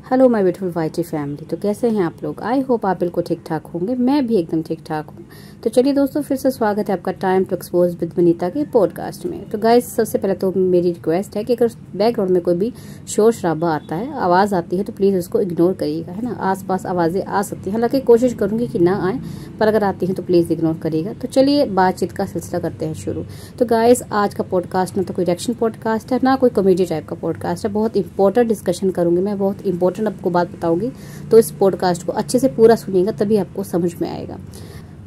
Hello my beautiful YT family. तो कैसे हैं आप लोग? आई होप आप बिल्कुल ठीक ठाक होंगे। मैं भी एकदम ठीक ठाक हूँ। तो चलिए दोस्तों, फिर से स्वागत है आपका time to expose with Vanita के पॉडकास्ट में। तो गाइस, सबसे पहले तो मेरी रिक्वेस्ट है कि अगर बैकग्राउंड में कोई भी शोर शराबा आता है, आवाज़ आती है, तो प्लीज़ उसको इग्नोर करिएगा, है ना। आसपास आवाज़ें आ सकती हैं, हालांकि कोशिश करूँगी कि ना आए, पर अगर आती हैं तो प्लीज़ इग्नोर करिएगा। तो चलिए बातचीत का सिलसिला करते हैं शुरू। तो गाइस, आज का पॉडकास्ट ना तो कोई रिएक्शन पॉडकास्ट है, ना कोई कॉमेडी टाइप का पॉडकास्ट है। बहुत इंपॉर्टेंट डिस्कशन करूँगी मैं, बहुत इंपॉर्टेंट आपको बात बताऊंगी। तो इस पॉडकास्ट को अच्छे से पूरा सुनिएगा, तभी आपको समझ में आएगा।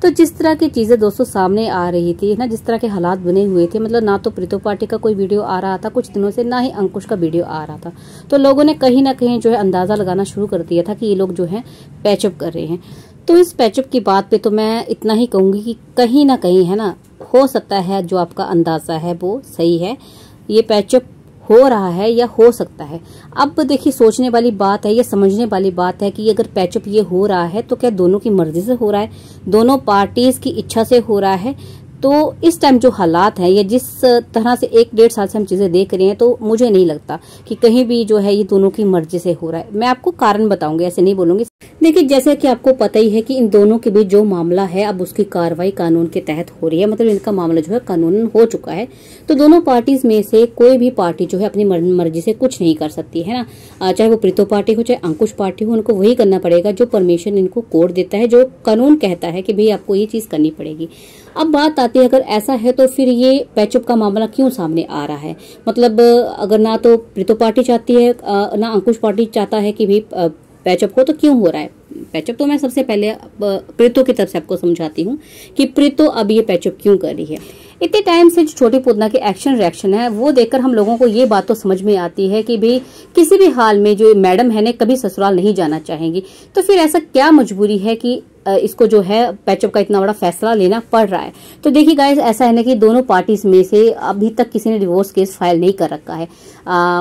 तो जिस तरह की चीजें दोस्तों सामने आ रही थी ना, जिस तरह के हालात बने हुए थे, मतलब ना तो प्रीतो पार्टी का कोई वीडियो आ रहा था कुछ दिनों से, ना ही अंकुश का वीडियो आ रहा था। तो लोगों ने कहीं ना कहीं जो है अंदाजा लगाना शुरू कर दिया था कि ये लोग जो है पैचअप कर रहे हैं। तो इस पैचअप की बात पे तो मैं इतना ही कहूंगी कि कहीं ना कहीं, है ना, हो सकता है जो आपका अंदाजा है वो सही है। ये पैचअप हो रहा है या हो सकता है। अब देखिए, सोचने वाली बात है या समझने वाली बात है कि अगर पैचअप ये हो रहा है तो क्या दोनों की मर्जी से हो रहा है, दोनों पार्टीज की इच्छा से हो रहा है। तो इस टाइम जो हालात हैं या जिस तरह से 1-1.5 साल से हम चीजें देख रहे हैं, तो मुझे नहीं लगता कि कहीं भी जो है ये दोनों की मर्जी से हो रहा है। मैं आपको कारण बताऊंगी, ऐसे नहीं बोलूंगी। देखिए, जैसे कि आपको पता ही है कि इन दोनों के बीच जो मामला है, अब उसकी कार्रवाई कानून के तहत हो रही है, मतलब इनका मामला जो है कानूनन हो चुका है। तो दोनों पार्टीज में से कोई भी पार्टी जो है अपनी मर्जी से कुछ नहीं कर सकती, है ना। चाहे वो प्रीतो पार्टी हो, चाहे अंकुश पार्टी हो, उनको वही करना पड़ेगा जो परमिशन इनको कोर्ट देता है, जो कानून कहता है कि भाई आपको ये चीज करनी पड़ेगी। अब बात आती है, अगर ऐसा है तो फिर ये पैचअप का मामला क्यों सामने आ रहा है? मतलब अगर ना तो प्रीतो पार्टी चाहती है, ना अंकुश पार्टी चाहता है कि भाई पैचअप हो, तो क्यों हो रहा है पैचअप? तो मैं सबसे पहले प्रीतो की तरफ से आपको समझाती हूँ कि प्रीतो अब ये पैचअप क्यों कर रही है। इतने टाइम से जो छोटी पूतना के एक्शन रिएक्शन है, वो देखकर हम लोगों को ये बात तो समझ में आती है कि भाई किसी भी हाल में जो मैडम है ने कभी ससुराल नहीं जाना चाहेंगी। तो फिर ऐसा क्या मजबूरी है कि इसको जो है पैचअप का इतना बड़ा फैसला लेना पड़ रहा है? तो देखिए गाइस, ऐसा है ना कि दोनों पार्टीज में से अभी तक किसी ने डिवोर्स केस फाइल नहीं कर रखा है।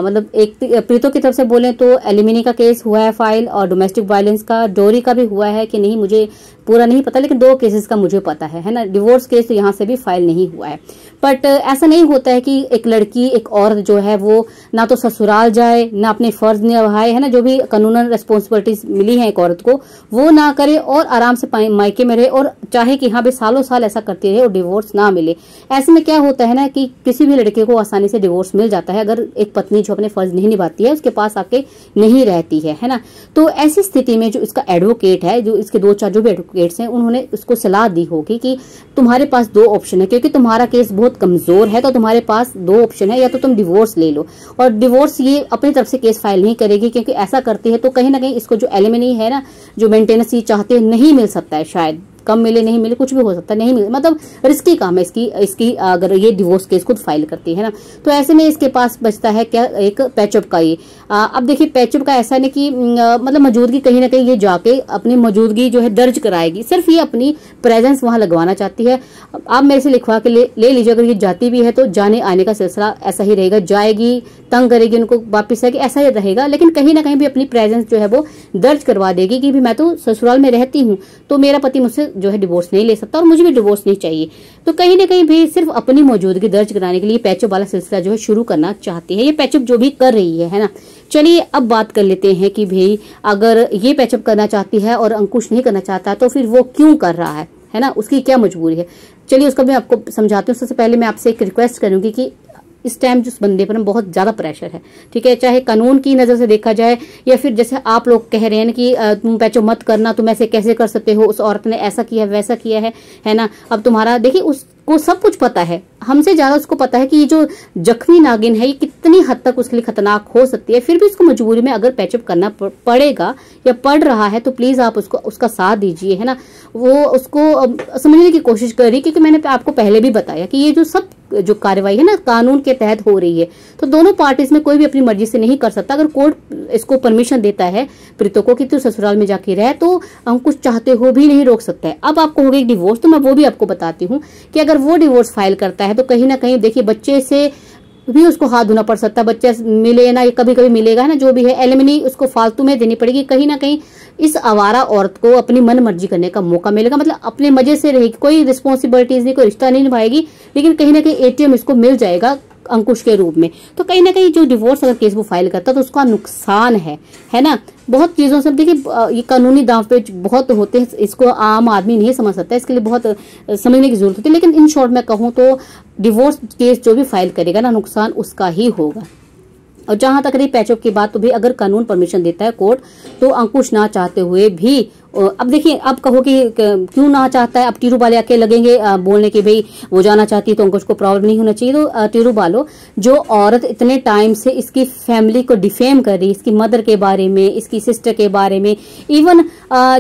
मतलब एक प्रीतो की तरफ से बोले तो एलिमिनी का केस हुआ है फाइल, और डोमेस्टिक वायलेंस का, डोरी का भी हुआ है कि नहीं मुझे पूरा नहीं पता, लेकिन 2 केसेस का मुझे पता है ना। डिवोर्स केस तो यहाँ से भी फाइल नहीं हुआ है। बट ऐसा नहीं होता है कि एक लड़की, एक औरत जो है वो ना तो ससुराल जाए, ना अपने फर्ज निभाए, है ना, जो भी कानूनन रिस्पॉन्सिबिलिटीज मिली है एक औरत को, वो ना करे और आराम से मायके में रहे, और चाहे कि हाँ भाई सालों साल ऐसा करती रहे और डिवोर्स ना मिले। ऐसे में क्या होता है ना कि किसी भी लड़के को आसानी से डिवोर्स मिल जाता है, अगर एक पत्नी जो अपने फर्ज नहीं निभाती है, उसके पास आके नहीं रहती है ना। तो ऐसी स्थिति में जो इसका एडवोकेट है, जो इसके 2-4 जो भी एडवोकेट्स हैं, उन्होंने उसको सलाह दी होगी कि तुम्हारे पास 2 ऑप्शन है, क्योंकि तुम्हारा केस बहुत कमजोर है, तो तुम्हारे पास 2 ऑप्शन है, या तो तुम डिवोर्स ले लो। और डिवोर्स ये अपनी तरफ से केस फाइल नहीं करेगी, क्योंकि ऐसा करती है तो कहीं ना कहीं इसको जो एलिमनी है ना, जो मेंटेनेंस ये चाहते हैं, नहीं मिल सकता है, शायद कम मिले, नहीं मिले, कुछ भी हो सकता है, नहीं मिले, मतलब रिस्की काम है इसकी अगर ये डिवोर्स केस खुद फाइल करती है ना। तो ऐसे में इसके पास बचता है क्या, एक पैचअप का ये। अब देखिए, पैचअप का ऐसा नहीं कि मतलब मौजूदगी, कहीं ना कहीं ये जाके अपनी मौजूदगी जो है दर्ज कराएगी, सिर्फ ये अपनी प्रेजेंस वहां लगवाना चाहती है। आप मेरे से लिखवा के ले लीजिए, अगर ये जाती भी है तो जाने आने का सिलसिला ऐसा ही रहेगा, जाएगी, तंग करेगी उनको, वापिस आएगी, ऐसा ही रहेगा, लेकिन कहीं ना कहीं भी अपनी प्रेजेंस जो है वो दर्ज करवा देगी कि भी मैं तो ससुराल में रहती हूँ, तो मेरा पति मुझसे जो है डिवोर्स नहीं ले सकता और मुझे भी डिवोर्स नहीं चाहिए। तो कहीं ना कहीं भी सिर्फ अपनी मौजूदगी दर्ज कराने के लिए पैचअप वाला सिलसिला जो है शुरू करना चाहती है, ये पैचअप जो भी कर रही है ना। चलिए अब बात कर लेते हैं कि भाई अगर ये पैचअप करना चाहती है और अंकुश नहीं करना चाहता, तो फिर वो क्यों कर रहा है ना, उसकी क्या मजबूरी है? चलिए उसका मैं आपको समझाती हूँ। सबसे पहले मैं आपसे एक रिक्वेस्ट करूंगी कि इस टाइम जिस बंदे पर बहुत ज्यादा प्रेशर है, ठीक है, चाहे कानून की नजर से देखा जाए, या फिर जैसे आप लोग कह रहे हैं कि तुम पैचअप मत करना, तुम ऐसे कैसे कर सकते हो, उस औरत ने ऐसा किया वैसा किया है ना। अब तुम्हारा देखिए, उसको सब कुछ पता है, हमसे ज्यादा उसको पता है कि ये जो जख्मी नागिन है ये कितनी हद तक उसके लिए खतरनाक हो सकती है। फिर भी उसको मजबूरी में अगर पैचअप करना पड़ेगा या पड़ रहा है, तो प्लीज आप उसको उसका साथ दीजिए, है ना। वो उसको समझने की कोशिश कर रही, क्योंकि मैंने आपको पहले भी बताया कि ये जो सब जो कार्रवाई है ना कानून के तहत हो रही है, तो दोनों पार्टीज में कोई भी अपनी मर्जी से नहीं कर सकता। अगर कोर्ट इसको परमिशन देता है प्रीतो को कि तू ससुराल में जाके रहे, तो हम कुछ चाहते हो भी नहीं रोक सकता है। अब आपको हो गई डिवोर्स, तो मैं वो भी आपको बताती हूँ कि अगर वो डिवोर्स फाइल करता है, तो कहीं ना कहीं देखिए बच्चे से भी उसको हाथ धोना पड़ सकता है, बच्चा मिले ना, कभी कभी मिलेगा, है ना, जो भी है एलिमनी उसको फालतू में देनी पड़ेगी। कहीं ना कहीं इस आवारा औरत को अपनी मन मर्जी करने का मौका मिलेगा, मतलब अपने मजे से रहेगी, कोई रिस्पॉन्सिबिलिटीज नहीं, कोई रिश्ता नहीं निभाएगी, लेकिन कहीं ना कहीं एटीएम इसको मिल जाएगा अंकुश के रूप में। तो कहीं ना कहीं जो डिवोर्स अगर केस वो फाइल करता है तो उसका नुकसान है ना, बहुत चीजों से। देखिए ये कानूनी दांव पे बहुत होते हैं, इसको आम आदमी नहीं समझ सकता, इसके लिए बहुत समझने की जरूरत होती है। लेकिन इन शॉर्ट में कहूँ तो डिवोर्स केस जो भी फाइल करेगा ना, नुकसान उसका ही होगा। और जहां तक रही पैचअप की बात, तो भी अगर कानून परमिशन देता है कोर्ट, तो अंकुश ना चाहते हुए भी, अब देखिए, अब कहो कि क्यों ना चाहता है, अब टीरू बाले आके लगेंगे बोलने की भाई वो जाना चाहती है तो अंकुश को प्रॉब्लम नहीं होना चाहिए। तो टीरू बालो, जो औरत इतने टाइम से इसकी फैमिली को डिफेम कर रही, इसकी मदर के बारे में, इसकी सिस्टर के बारे में, इवन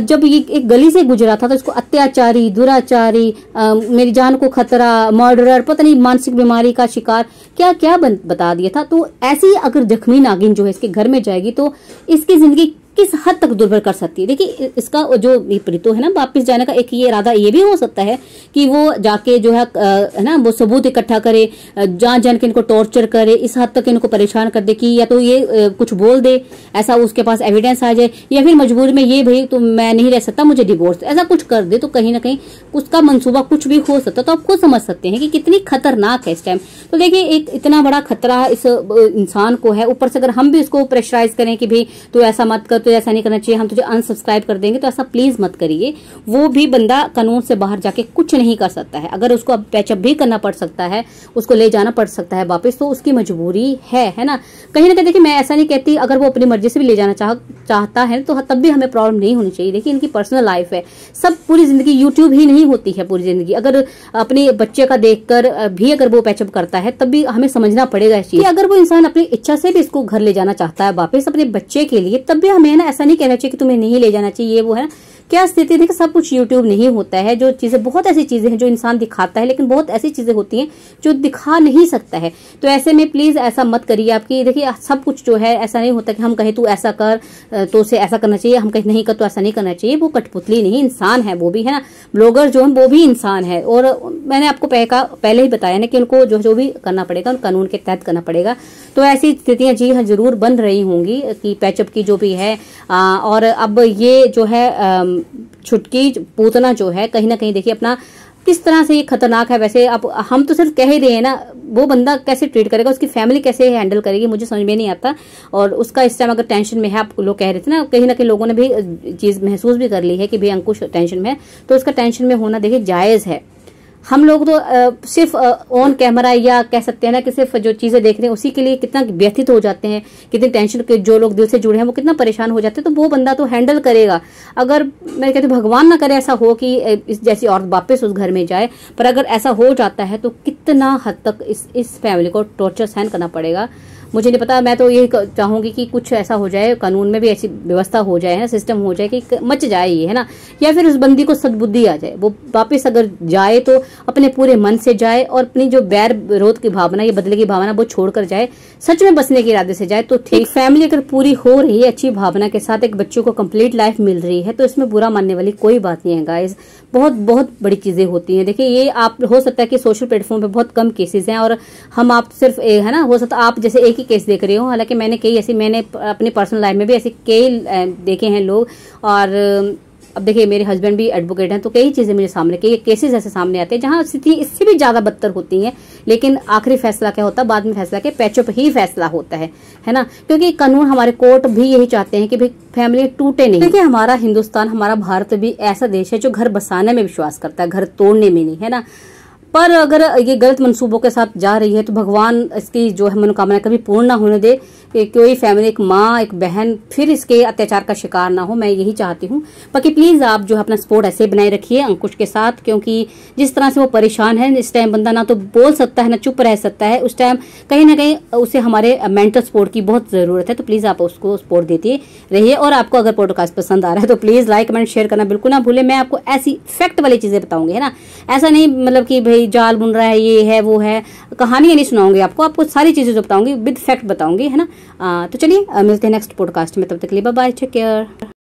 जब ये एक गली से गुजरा था तो इसको अत्याचारी, दुराचारी, मेरी जान को खतरा, मर्डरर, पता नहीं मानसिक बीमारी का शिकार, क्या क्या बता दिया था। तो ऐसी अगर जख्मी नागिन जो है इसके घर में जाएगी तो इसकी जिंदगी किस हद तक दुर्भर कर सकती है। देखिए इसका जो प्रीतो है ना वापस जाने का, एक ये इरादा ये भी हो सकता है कि वो जाके जो है ना वो सबूत इकट्ठा करे, जान जान के इनको टॉर्चर करे, इस हद तक इनको परेशान कर दे कि या तो ये कुछ बोल दे, ऐसा उसके पास एविडेंस आ जाए, या फिर मजबूरी में ये भाई तो मैं नहीं रह सकता, मुझे डिवोर्स, ऐसा कुछ कर दे। तो कहीं ना कहीं उसका मंसूबा कुछ भी हो सकता है। तो आप खुद समझ सकते हैं कि कितनी खतरनाक है इस टाइम। तो देखिए एक इतना बड़ा खतरा इस इंसान को है, ऊपर से अगर हम भी इसको प्रेशराइज करें कि भाई तो ऐसा मत कर, तो ऐसा नहीं करना चाहिए, हम तुझे अनसब्सक्राइब कर देंगे, तो ऐसा प्लीज मत करिए। वो भी बंदा कानून से बाहर जाके कुछ नहीं कर सकता है। अगर उसको अब पैचअप भी करना पड़ सकता है, उसको ले जाना पड़ सकता है वापस, तो उसकी मजबूरी है ना। कहीं ना कहीं देखिए मैं ऐसा नहीं कहती, अगर वो अपनी मर्जी से भी ले जाना चाहता है तो तब भी हमें प्रॉब्लम नहीं होनी चाहिए। देखिए इनकी पर्सनल लाइफ है, सब पूरी जिंदगी यूट्यूब ही नहीं होती है पूरी जिंदगी। अगर अपने बच्चे का देखकर भी अगर वो पैचअप करता है तब भी हमें समझना पड़ेगा इस चीज। अगर वो इंसान अपनी इच्छा से भी इसको घर ले जाना चाहता है वापस अपने बच्चे के लिए, तब भी हमें ना ऐसा नहीं कहना चाहिए कि तुम्हें नहीं ले जाना चाहिए, ये वो है क्या स्थिति। देखिए सब कुछ यूट्यूब नहीं होता है, जो चीजें बहुत ऐसी चीजें हैं जो इंसान दिखाता है, लेकिन बहुत ऐसी चीजें होती हैं जो दिखा नहीं सकता है। तो ऐसे में प्लीज ऐसा मत करिए। आपकी देखिए सब कुछ जो है ऐसा नहीं होता कि हम कहें तू ऐसा कर तो उसे ऐसा करना चाहिए, हम कहें नहीं कर तो ऐसा नहीं करना चाहिए। वो कठपुतली नहीं, इंसान है वो भी, है ना। ब्लॉगर जो है वो भी इंसान है। और मैंने आपको पहले ही बताया ना कि उनको जो भी करना पड़ेगा उन कानून के तहत करना पड़ेगा। तो ऐसी स्थितियां जी हाँ जरूर बन रही होंगी कि पैचअप की जो भी है। और अब ये जो है छुटकी पूतना जो है कहीं ना कहीं देखिए अपना किस तरह से ये खतरनाक है। वैसे अब हम तो सिर्फ कह ही रहे हैं ना, वो बंदा कैसे ट्रीट करेगा, उसकी फैमिली कैसे हैंडल करेगी, मुझे समझ में नहीं आता। और उसका इस टाइम अगर टेंशन में है, आप लोग कह रहे थे ना, कहीं ना कहीं लोगों ने भी चीज महसूस भी कर ली है कि भाई अंकुश टेंशन में है, तो उसका टेंशन में होना देखिए जायज है। हम लोग तो सिर्फ ऑन कैमरा या कह सकते हैं ना कि सिर्फ जो चीजें देख रहे हैं उसी के लिए कितना व्यथित हो जाते हैं, कितनी टेंशन के जो लोग दिल से जुड़े हैं वो कितना परेशान हो जाते हैं। तो वो बंदा तो हैंडल करेगा। अगर मैं कहती हूँ भगवान ना करे ऐसा हो कि इस जैसी औरत वापस उस घर में जाए, पर अगर ऐसा हो जाता है तो कितना हद तक इस फैमिली को टॉर्चर सहन करना पड़ेगा मुझे नहीं पता। मैं तो यही चाहूंगी कि कुछ ऐसा हो जाए, कानून में भी ऐसी व्यवस्था हो जाए ना, सिस्टम हो जाए कि मच जाए ये, है ना। या फिर उस बंदी को सद्बुद्धि आ जाए, वो वापस अगर जाए तो अपने पूरे मन से जाए और अपनी जो बैर विरोध की भावना, ये बदले की भावना वो छोड़कर जाए, सच में बसने के इरादे से जाए तो ठीक। फैमिली अगर पूरी हो रही है अच्छी भावना के साथ, एक बच्चों को कंप्लीट लाइफ मिल रही है, तो इसमें बुरा मानने वाली कोई बात नहीं है गाइस। बहुत बहुत बड़ी चीजें होती हैं। देखिए ये आप हो सकता है कि सोशल प्लेटफॉर्म पे बहुत कम केसेस हैं और हम आप सिर्फ है ना, हो सकता है आप जैसे एक ही केस देख रहे हो, हालांकि मैंने अपनी पर्सनल लाइफ में भी ऐसे कई देखे हैं लोग। और अब देखिए मेरे हस्बैंड भी एडवोकेट हैं, तो कई चीजें मुझे सामने, कई केसेस ऐसे सामने आते हैं जहां स्थिति इससे भी ज्यादा बदतर होती हैं, लेकिन आखिरी फैसला क्या होता है, बाद में फैसला के पैचअप ही फैसला होता है ना। क्योंकि कानून, हमारे कोर्ट भी यही चाहते हैं कि भाई फैमिली टूटे नहीं। देखिए हमारा हिंदुस्तान, हमारा भारत भी ऐसा देश है जो घर बसाने में विश्वास करता है, घर तोड़ने में नहीं, है ना। पर अगर ये गलत मंसूबों के साथ जा रही है तो भगवान इसकी जो है मनोकामना कभी पूर्ण ना होने दे कि कोई फैमिली, एक माँ एक बहन फिर इसके अत्याचार का शिकार ना हो। मैं यही चाहती हूँ। बाकी प्लीज आप जो है अपना सपोर्ट ऐसे बनाए रखिए अंकुश के साथ, क्योंकि जिस तरह से वो परेशान है इस टाइम, बंदा ना तो बोल सकता है ना चुप रह सकता है। उस टाइम कहीं ना कहीं उसे हमारे मेंटल सपोर्ट की बहुत जरूरत है। तो प्लीज आप उसको सपोर्ट देते रहिए। और आपको अगर पॉडकास्ट पसंद आ रहा है तो प्लीज लाइक कमेंट शेयर करना बिल्कुल ना भूले। मैं आपको ऐसी फैक्ट वाली चीजें बताऊंगी, है ना। ऐसा नहीं मतलब कि भाई जाल बुन रहा है, ये है वो है, कहानियां नहीं सुनाऊंगी आपको सारी चीजें जो बताऊंगी विद फैक्ट बताऊंगी, है ना। तो चलिए मिलते हैं नेक्स्ट पॉडकास्ट में, तब तक के लिए बाय बाय, टेक केयर।